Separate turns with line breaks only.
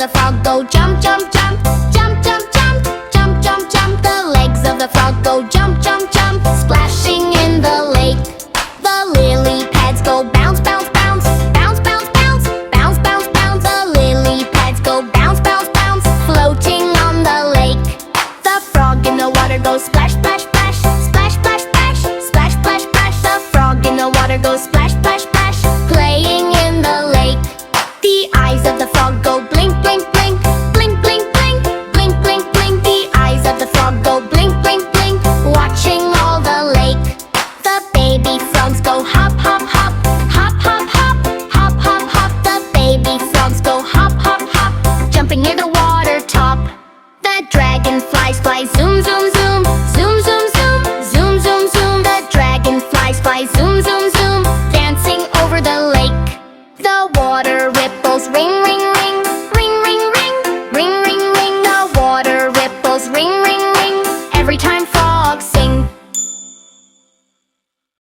the frog go jump, jump, jump. Jump, jump, jump, jump, jump, jump. The legs of the frog go jump, jump, jump. Splashing in the lake. The lily pads go bounce, bounce, bounce. Bounce, bounce, bounce, bounce, bounce, bounce. The lily pads go bounce, bounce, bounce. Floating on the lake. The frog in the water goes splash, splash, splash. Splash, splash, splash. Splash, splash, splash. The frog in the water goes splash, splash, splash. Playing in the lake. The eyes of the frog go blink, blink, blink. Blink, blink, blink. Blink, blink, blink. The eyes of the frog go blink, blink, blink. Watching all the lake. The baby frogs go hop, hop, hop. Hop, hop, hop. Hop, hop, hop. The baby frogs go hop, hop, hop. Jumping near the water top. The dragonflies fly zoom, zoom,